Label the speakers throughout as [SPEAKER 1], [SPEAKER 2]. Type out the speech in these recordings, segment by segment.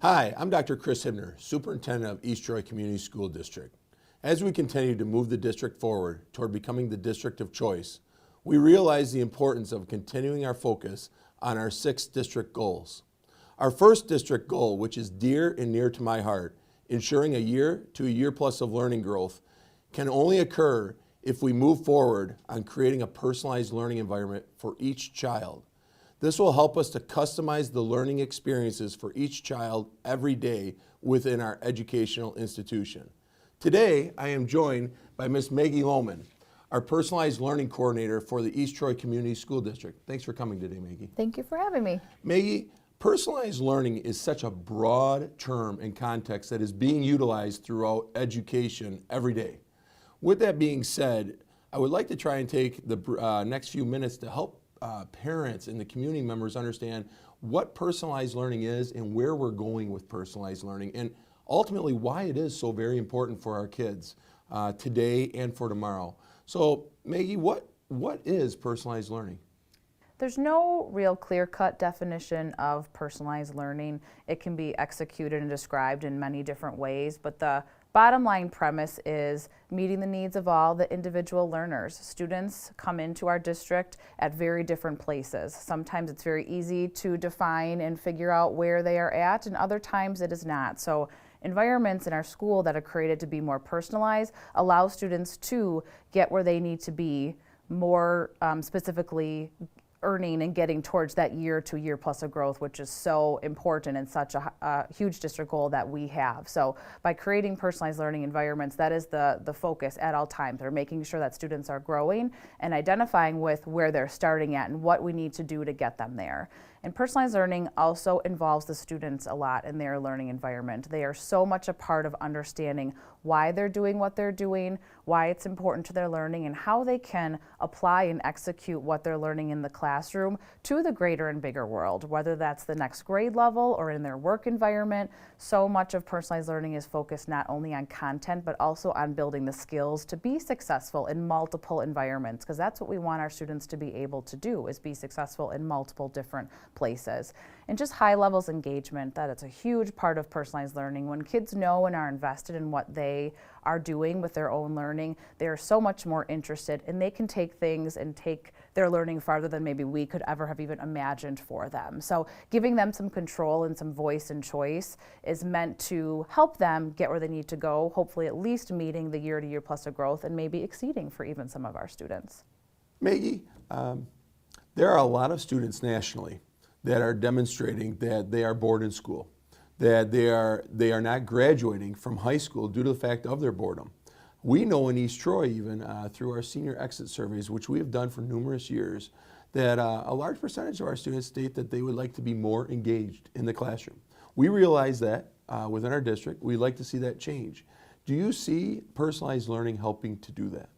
[SPEAKER 1] Hi, I'm Dr. Chris Hibner, Superintendent of East Troy Community School District. As we continue to move the district forward toward becoming the district of choice, we realize the importance of continuing our focus on our 6 district goals. Our first district goal, which is dear and near to my heart, ensuring a year to a year plus of learning growth, can only occur if we move forward on creating a personalized learning environment for each child. This will help us to customize the learning experiences for each child every day within our educational institution. Today, I am joined by Ms. Maggie Lohman, our personalized learning coordinator for the East Troy Community School District. Thanks for coming today, Maggie.
[SPEAKER 2] Thank you for having me.
[SPEAKER 1] Maggie, personalized learning is such a broad term and context that is being utilized throughout education every day. With that being said, I would like to try and take the next few minutes to help parents and the community members understand what personalized learning is and where we're going with personalized learning, and ultimately why it is so very important for our kids today and for tomorrow. So Maggie, what is personalized learning?
[SPEAKER 2] There's no real clear-cut definition of personalized learning. It can be executed and described in many different ways, but the bottom line premise is meeting the needs of all the individual learners. Students come into our district at very different places. Sometimes it's very easy to define and figure out where they are at, and other times it is not. So environments in our school that are created to be more personalized allow students to get where they need to be more specifically earning and getting towards that year to year plus of growth, which is so important and such a huge district goal that we have. So by creating personalized learning environments, that is the focus at all times. They're making sure that students are growing and identifying with where they're starting at and what we need to do to get them there. And personalized learning also involves the students a lot in their learning environment. They are so much a part of understanding why they're doing what they're doing, why it's important to their learning, and how they can apply and execute what they're learning in the classroom to the greater and bigger world, whether that's the next grade level or in their work environment. So much of personalized learning is focused not only on content, but also on building the skills to be successful in multiple environments, because that's what we want our students to be able to do, is be successful in multiple different places. And just high levels engagement, that is a huge part of personalized learning. When kids know and are invested in what they are doing with their own learning, they are so much more interested, and they can take things and take their learning farther than maybe we could ever have even imagined for them. So giving them some control and some voice and choice is meant to help them get where they need to go, hopefully at least meeting the year to year plus of growth and maybe exceeding for even some of our students.
[SPEAKER 1] Maggie, there are a lot of students nationally that are demonstrating that they are bored in school, that they are not graduating from high school due to the fact of their boredom. We know in East Troy, even through our senior exit surveys, which we have done for numerous years, that a large percentage of our students state that they would like to be more engaged in the classroom. We realize that within our district. We'd like to see that change. Do you see personalized learning helping to do that?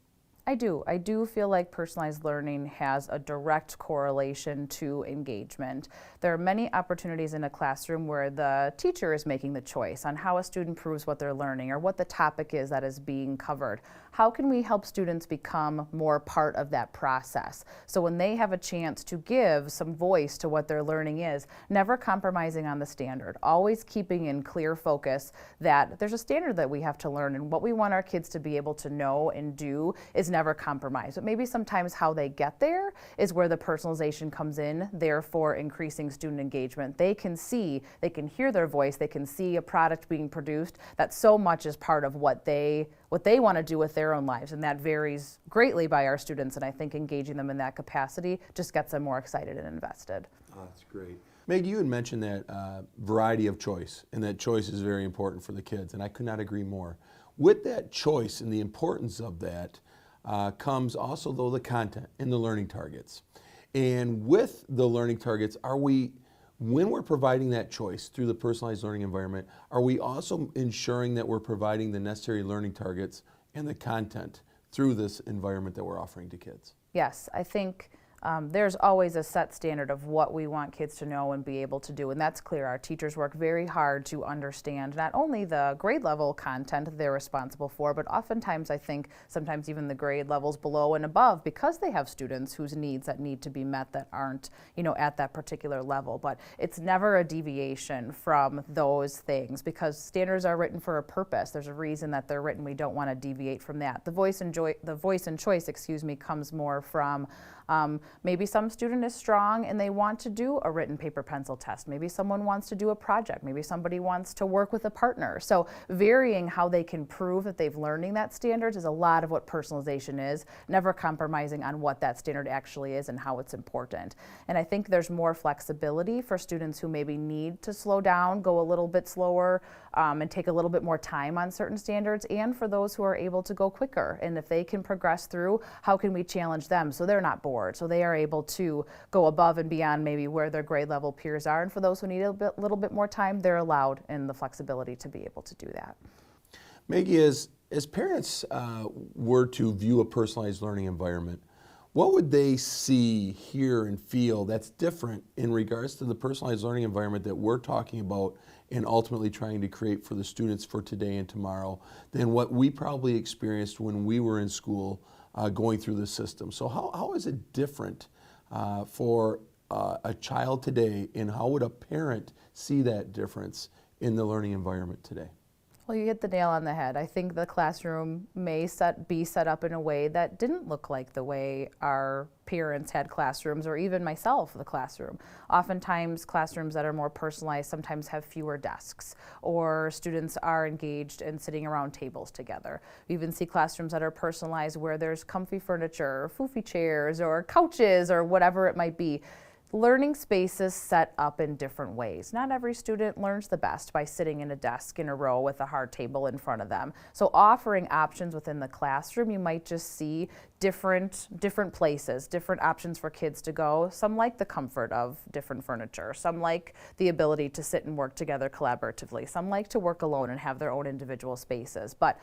[SPEAKER 2] I do. I do feel like personalized learning has a direct correlation to engagement. There are many opportunities in a classroom where the teacher is making the choice on how a student proves what they're learning or what the topic is that is being covered. How can we help students become more part of that process? So when they have a chance to give some voice to what their learning is, never compromising on the standard, always keeping in clear focus that there's a standard that we have to learn, and what we want our kids to be able to know and do is never compromise. But maybe sometimes how they get there is where the personalization comes in, therefore increasing student engagement. They can see, they can hear their voice, they can see a product being produced that so much is part of what they want to do with their own lives, and that varies greatly by our students, and I think engaging them in that capacity just gets them more excited and invested.
[SPEAKER 1] Oh, that's great. Meg, you had mentioned that variety of choice, and that choice is very important for the kids, and I could not agree more. With that choice and the importance of that comes also, though, the content and the learning targets. And with the learning targets, when we're providing that choice through the personalized learning environment, are we also ensuring that we're providing the necessary learning targets and the content through this environment that we're offering to kids?
[SPEAKER 2] Yes, I think there's always a set standard of what we want kids to know and be able to do, and that's clear. Our teachers work very hard to understand not only the grade level content that they're responsible for, but oftentimes I think sometimes even the grade levels below and above, because they have students whose needs that need to be met that aren't, at that particular level. But it's never a deviation from those things, because standards are written for a purpose. There's a reason that they're written. We don't want to deviate from that. The voice and choice, comes more from maybe some student is strong and they want to do a written paper pencil test. Maybe someone wants to do a project. Maybe somebody wants to work with a partner. So varying how they can prove that they've learning that standards is a lot of what personalization is, never compromising on what that standard actually is and how it's important. And I think there's more flexibility for students who maybe need to slow down, go a little bit slower, and take a little bit more time on certain standards, and for those who are able to go quicker. And if they can progress through, how can we challenge them so they're not bored, so they are able to go above and beyond maybe where their grade level peers are. And for those who need a little bit more time, they're allowed in the flexibility to be able to do that.
[SPEAKER 1] Maggie, as parents were to view a personalized learning environment, what would they see, hear, and feel that's different in regards to the personalized learning environment that we're talking about and ultimately trying to create for the students for today and tomorrow than what we probably experienced when we were in school going through the system? So how is it different for a child today, and how would a parent see that difference in the learning environment today?
[SPEAKER 2] Well, you hit the nail on the head. I think the classroom may be set up in a way that didn't look like the way our parents had classrooms, or even myself, the classroom. Oftentimes, classrooms that are more personalized sometimes have fewer desks, or students are engaged in sitting around tables together. We even see classrooms that are personalized where there's comfy furniture, or foofy chairs, or couches, or whatever it might be. Learning spaces set up in different ways. Not every student learns the best by sitting in a desk in a row with a hard table in front of them. So offering options within the classroom, you might just see different places, different options for kids to go. Some like the comfort of different furniture. Some like the ability to sit and work together collaboratively. Some like to work alone and have their own individual spaces. But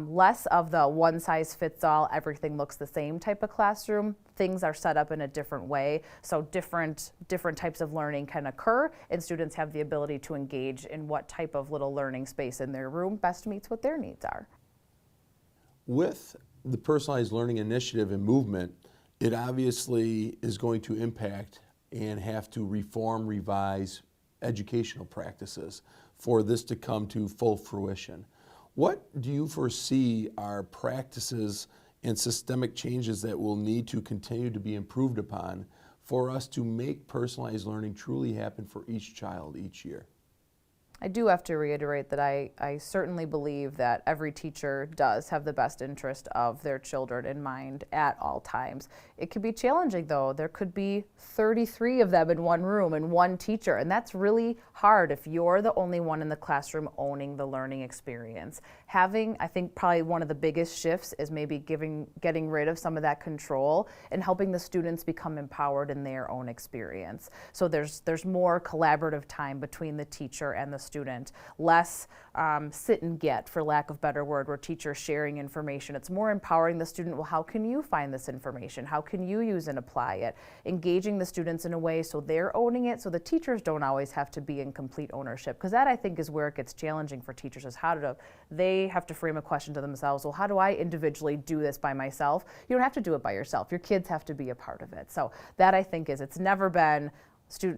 [SPEAKER 2] less of the one size fits all, everything looks the same type of classroom. Things are set up in a different way, so different types of learning can occur, and students have the ability to engage in what type of little learning space in their room best meets what their needs are.
[SPEAKER 1] With the personalized learning initiative and movement, it obviously is going to impact and have to reform, revise educational practices for this to come to full fruition. What do you foresee are practices and systemic changes that will need to continue to be improved upon for us to make personalized learning truly happen for each child each year?
[SPEAKER 2] I do have to reiterate that I certainly believe that every teacher does have the best interest of their children in mind at all times. It could be challenging, though. There could be 33 of them in one room and one teacher, and that's really hard if you're the only one in the classroom owning the learning experience. I think probably one of the biggest shifts is maybe getting rid of some of that control and helping the students become empowered in their own experience. So there's more collaborative time between the teacher and the student, less sit and get, for lack of a better word, where teachers sharing information. It's more empowering the student. Well, how can you find this information? How can you use and apply it? Engaging the students in a way so they're owning it, so the teachers don't always have to be in complete ownership. Because that, I think, is where it gets challenging for teachers, is they have to frame a question to themselves. Well, how do I individually do this by myself? You don't have to do it by yourself. Your kids have to be a part of it. So that, I think, it's never been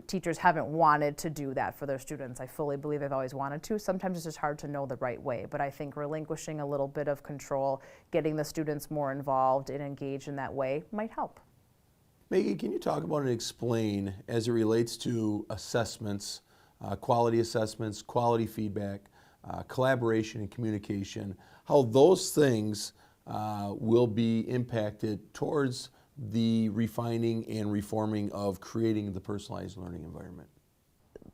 [SPEAKER 2] teachers haven't wanted to do that for their students. I fully believe they've always wanted to. Sometimes it's just hard to know the right way, but I think relinquishing a little bit of control, getting the students more involved and engaged in that way might help.
[SPEAKER 1] Maggie, can you talk about and explain, as it relates to assessments, quality assessments, quality feedback, collaboration and communication, how those things will be impacted towards the refining and reforming of creating the personalized learning environment?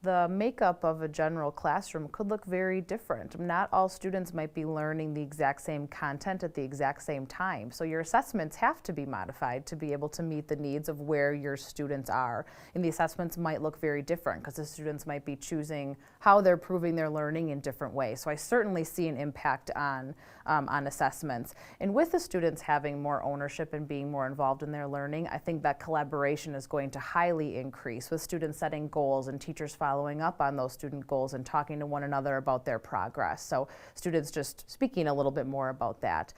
[SPEAKER 2] the makeup of a general classroom could look very different. Not all students might be learning the exact same content at the exact same time. So your assessments have to be modified to be able to meet the needs of where your students are. And the assessments might look very different because the students might be choosing how they're proving their learning in different ways. So I certainly see an impact on assessments. And with the students having more ownership and being more involved in their learning, I think that collaboration is going to highly increase with students setting goals and teachers following up on those student goals and talking to one another about their progress. So students just speaking a little bit more about that.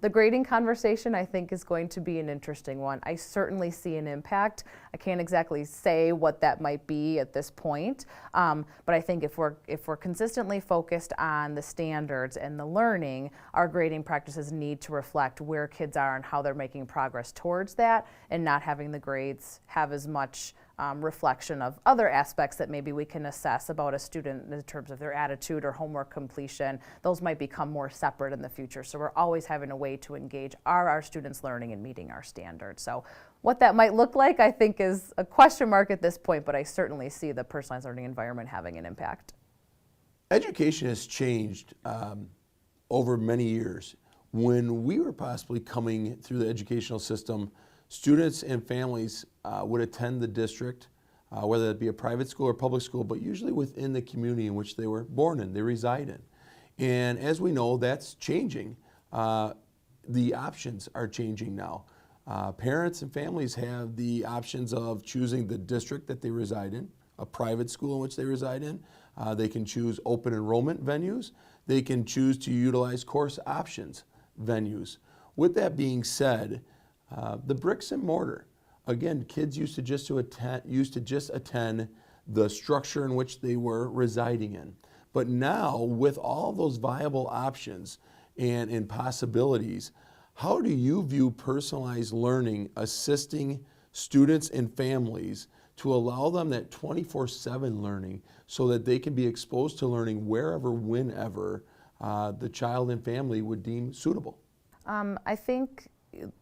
[SPEAKER 2] The grading conversation, I think, is going to be an interesting one. I certainly see an impact. I can't exactly say what that might be at this point, but I think if we're consistently focused on the standards and the learning, our grading practices need to reflect where kids are and how they're making progress towards that, and not having the grades have as much reflection of other aspects that maybe we can assess about a student in terms of their attitude or homework completion. Those might become more separate in the future. So we're always having a way to engage, are our students learning and meeting our standards? So what that might look like, I think, is a question mark at this point, but I certainly see the personalized learning environment having an impact.
[SPEAKER 1] Education has changed over many years. When we were possibly coming through the educational system, students and families would attend the district, whether it be a private school or public school, but usually within the community in which they were born in, they reside in. And as we know, that's changing. The options are changing now. Parents and families have the options of choosing the district that they reside in, a private school in which they reside in. They can choose open enrollment venues. They can choose to utilize course options venues. With that being said, the bricks and mortar, again, kids used to just attend the structure in which they were residing in. But now, with all those viable options and possibilities, how do you view personalized learning assisting students and families to allow them that 24/7 learning so that they can be exposed to learning wherever, whenever the child and family would deem suitable?
[SPEAKER 2] I think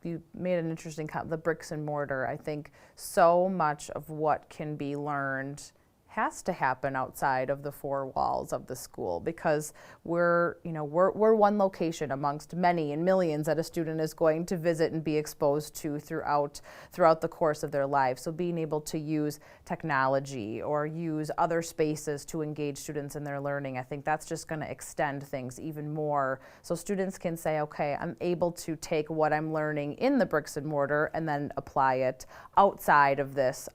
[SPEAKER 2] you made an interesting comment, the bricks and mortar. I think so much of what can be learned has to happen outside of the four walls of the school, because we're one location amongst many and millions that a student is going to visit and be exposed to throughout the course of their life. So being able to use technology or use other spaces to engage students in their learning, I think that's just going to extend things even more. So students can say, okay, I'm able to take what I'm learning in the bricks and mortar and then apply it outside of this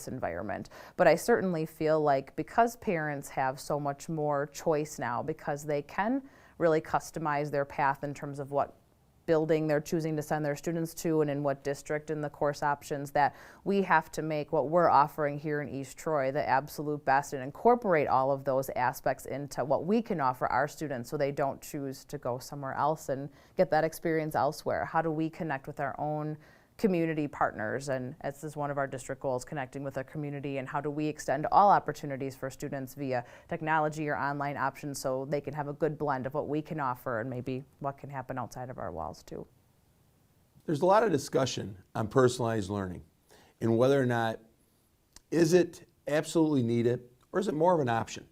[SPEAKER 2] environment. But I certainly feel like, because parents have so much more choice now, because they can really customize their path in terms of what building they're choosing to send their students to and in what district and the course options, that we have to make what we're offering here in East Troy the absolute best and incorporate all of those aspects into what we can offer our students so they don't choose to go somewhere else and get that experience elsewhere. How do we connect with our own community partners, and as is one of our district goals, connecting with a community, and how do we extend all opportunities for students via technology or online options so they can have a good blend of what we can offer and maybe what can happen outside of our walls too.
[SPEAKER 1] There's a lot of discussion on personalized learning and whether or not is it absolutely needed, or is it more of an option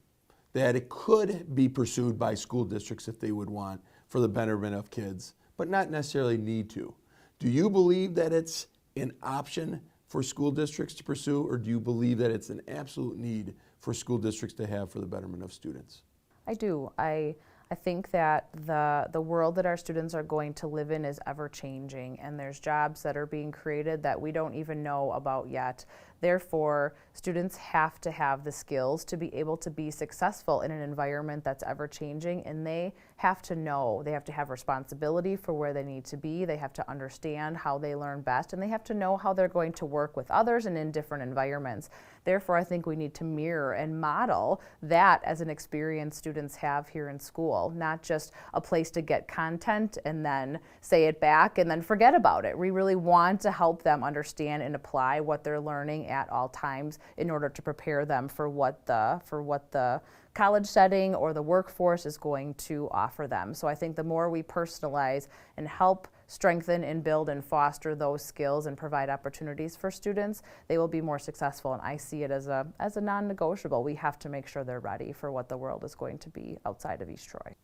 [SPEAKER 1] that it could be pursued by school districts if they would want for the betterment of kids, but not necessarily need to. Do you believe that it's an option for school districts to pursue, or do you believe that it's an absolute need for school districts to have for the betterment of students?
[SPEAKER 2] I do. I think that the world that our students are going to live in is ever changing, and there's jobs that are being created that we don't even know about yet. Therefore, students have to have the skills to be able to be successful in an environment that's ever changing, and they have to know, they have to have responsibility for where they need to be, they have to understand how they learn best, and they have to know how they're going to work with others and in different environments. Therefore, I think we need to mirror and model that as an experience students have here in school, not just a place to get content and then say it back and then forget about it. We really want to help them understand and apply what they're learning at all times in order to prepare them for what the college setting or the workforce is going to offer them. So I think the more we personalize and help strengthen and build and foster those skills and provide opportunities for students, they will be more successful. And I see it as a non-negotiable. We have to make sure they're ready for what the world is going to be outside of East Troy.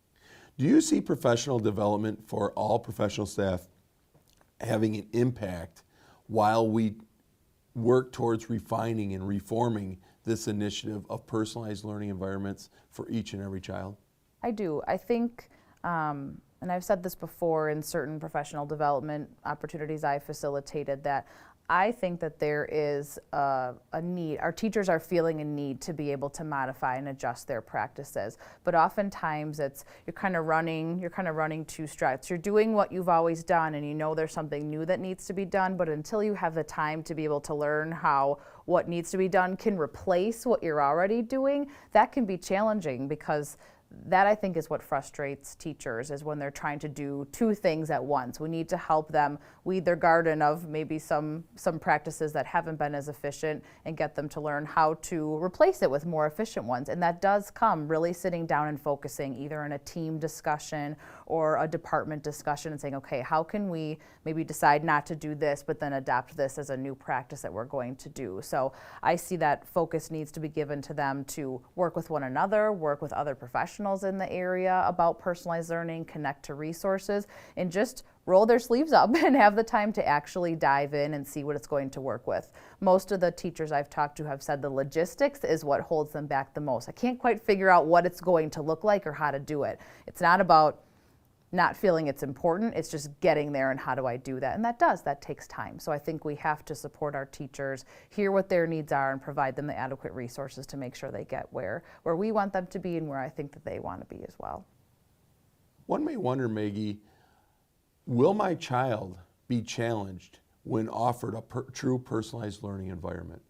[SPEAKER 1] Do you see professional development for all professional staff having an impact while we work towards refining and reforming this initiative of personalized learning environments for each and every child?
[SPEAKER 2] I do. I think, and I've said this before in certain professional development opportunities I facilitated, that I think that there is a need. Our teachers are feeling a need to be able to modify and adjust their practices. But oftentimes you're kind of running two strides. You're doing what you've always done and you know there's something new that needs to be done, but until you have the time to be able to learn how what needs to be done can replace what you're already doing, that can be challenging, because that, I think, is what frustrates teachers, is when they're trying to do two things at once. We need to help them weed their garden of maybe some practices that haven't been as efficient and get them to learn how to replace it with more efficient ones. And that does come really sitting down and focusing either in a team discussion or a department discussion and saying, okay, how can we maybe decide not to do this, but then adopt this as a new practice that we're going to do. So I see that focus needs to be given to them to work with one another, work with other professionals in the area about personalized learning, connect to resources, and just roll their sleeves up and have the time to actually dive in and see what it's going to work with. Most of the teachers I've talked to have said the logistics is what holds them back the most. I can't quite figure out what it's going to look like or how to do it. It's not about not feeling it's important, it's just getting there and how do I do that? And that takes time. So I think we have to support our teachers, hear what their needs are, and provide them the adequate resources to make sure they get where we want them to be and where I think that they want to be as well.
[SPEAKER 1] One may wonder, Maggie, will my child be challenged when offered a true personalized learning environment?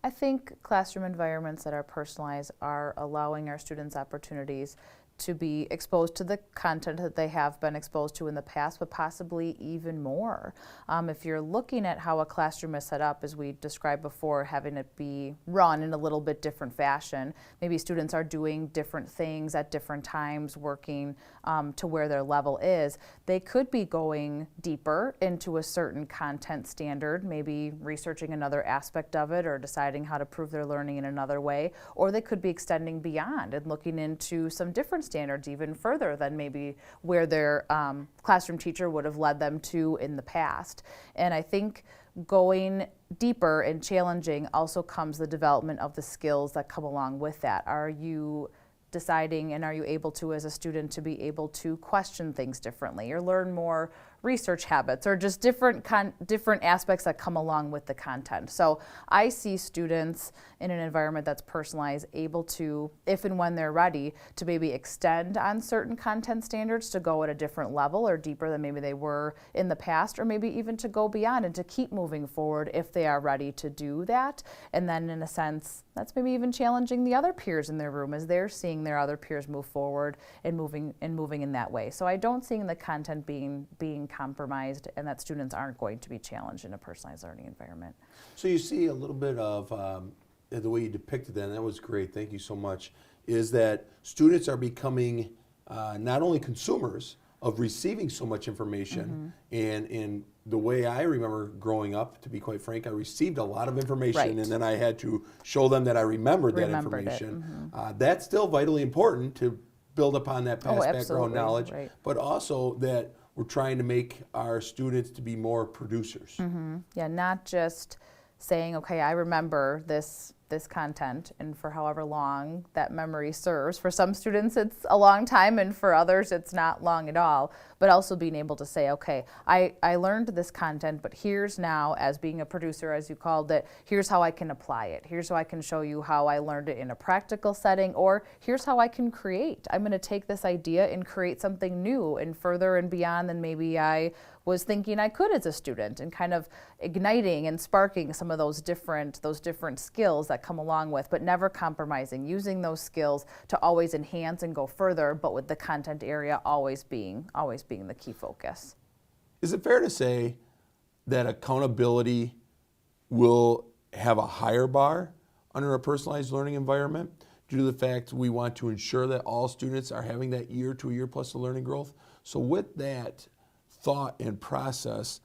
[SPEAKER 2] I think classroom environments that are personalized are allowing our students opportunities to be exposed to the content that they have been exposed to in the past, but possibly even more. If you're looking at how a classroom is set up, as we described before, having it be run in a little bit different fashion, maybe students are doing different things at different times, working to where their level is, they could be going deeper into a certain content standard, maybe researching another aspect of it or deciding how to prove their learning in another way, or they could be extending beyond and looking into some different standards even further than maybe where their classroom teacher would have led them to in the past. And I think going deeper and challenging also comes the development of the skills that come along with that. Are you deciding and are you able to, as a student, to be able to question things differently or learn more research habits or just different aspects that come along with the content? So I see students in an environment that's personalized able to, if and when they're ready, to maybe extend on certain content standards to go at a different level or deeper than maybe they were in the past, or maybe even to go beyond and to keep moving forward if they are ready to do that. And then in a sense, that's maybe even challenging the other peers in their room as they're seeing their other peers move forward and moving in that way. So I don't see the content being compromised, and that students aren't going to be challenged in a personalized learning environment.
[SPEAKER 1] So you see a little bit of the way you depicted that, and that was great, thank you so much, is that students are becoming not only consumers of receiving so much information, and the way I remember growing up, to be quite frank, I received a lot of information,
[SPEAKER 2] Right.
[SPEAKER 1] and then I had to show them that I remembered that
[SPEAKER 2] Remembered it,
[SPEAKER 1] information. That's still vitally important to build upon that past background
[SPEAKER 2] absolutely,
[SPEAKER 1] knowledge,
[SPEAKER 2] right.
[SPEAKER 1] but also that we're trying to make our students to be more producers.
[SPEAKER 2] Yeah, not just saying, okay, I remember this content, and for however long that memory serves. For some students it's a long time, and for others it's not long at all, but also being able to say, okay, I learned this content, but here's now, as being a producer, as you called it, here's how I can apply it. Here's how I can show you how I learned it in a practical setting, or here's how I can create. I'm going to take this idea and create something new and further and beyond than maybe I was thinking I could as a student, and kind of igniting and sparking some of those different skills that come along with, but never compromising, using those skills to always enhance and go further, but with the content area always being the key focus.
[SPEAKER 1] Is it fair to say that accountability will have a higher bar under a personalized learning environment due to the fact we want to ensure that all students are having that year to a year plus of learning growth? So with that thought and process,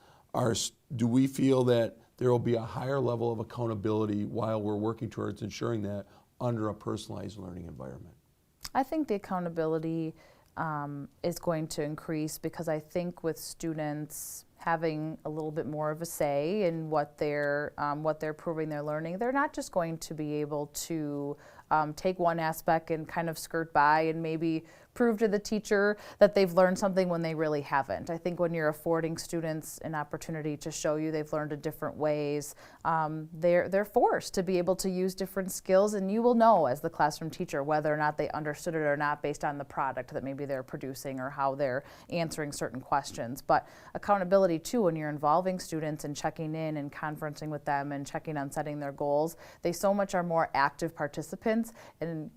[SPEAKER 1] do we feel that there will be a higher level of accountability while we're working towards ensuring that under a personalized learning environment?
[SPEAKER 2] I think the accountability is going to increase because I think with students having a little bit more of a say in what they're proving they're learning, they're not just going to be able to take one aspect and kind of skirt by and maybe prove to the teacher that they've learned something when they really haven't. I think when you're affording students an opportunity to show you they've learned in different ways, they're forced to be able to use different skills, and you will know as the classroom teacher whether or not they understood it or not based on the product that maybe they're producing or how they're answering certain questions. But accountability too, when you're involving students and checking in and conferencing with them and checking on setting their goals, they so much are more active participants, and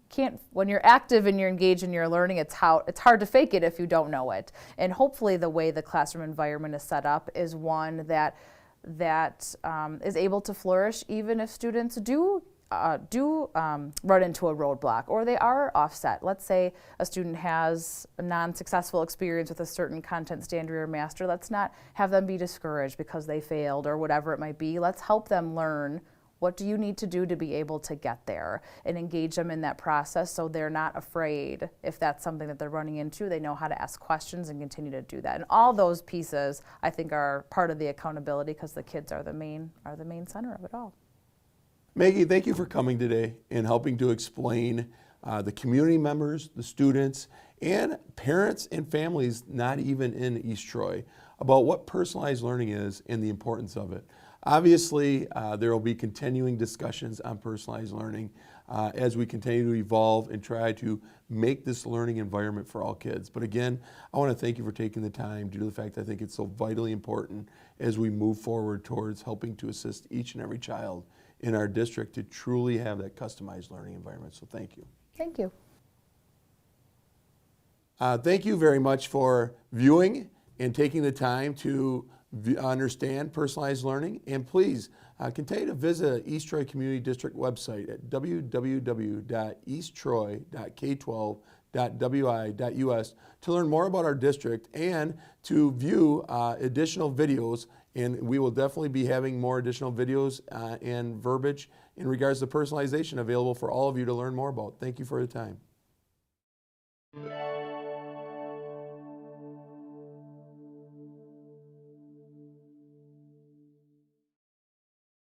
[SPEAKER 2] when you're active and you're engaged in your learning, it's hard to fake it if you don't know it. And hopefully the way the classroom environment is set up is one that is able to flourish even if students do run into a roadblock or they are offset. Let's say a student has a non-successful experience with a certain content standard or master. Let's not have them be discouraged because they failed or whatever it might be. Let's help them learn what do you need to do to be able to get there and engage them in that process so they're not afraid if that's something that they're running into. They know how to ask questions and continue to do that. And all those pieces, I think, are part of the accountability because the kids are the main center of it all.
[SPEAKER 1] Maggie, thank you for coming today and helping to explain the community members, the students, and parents and families not even in East Troy about what personalized learning is and the importance of it. Obviously, there will be continuing discussions on personalized learning as we continue to evolve and try to make this learning environment for all kids. But again, I want to thank you for taking the time due to the fact that I think it's so vitally important as we move forward towards helping to assist each and every child in our district to truly have that customized learning environment. So thank you.
[SPEAKER 2] Thank you.
[SPEAKER 1] Thank you very much for viewing and taking the time to understand personalized learning. And please continue to visit East Troy Community District website at www.easttroy.k12.wi.us to learn more about our district and to view additional videos. And we will definitely be having more additional videos and verbiage in regards to personalization available for all of you to learn more about. Thank you for your time.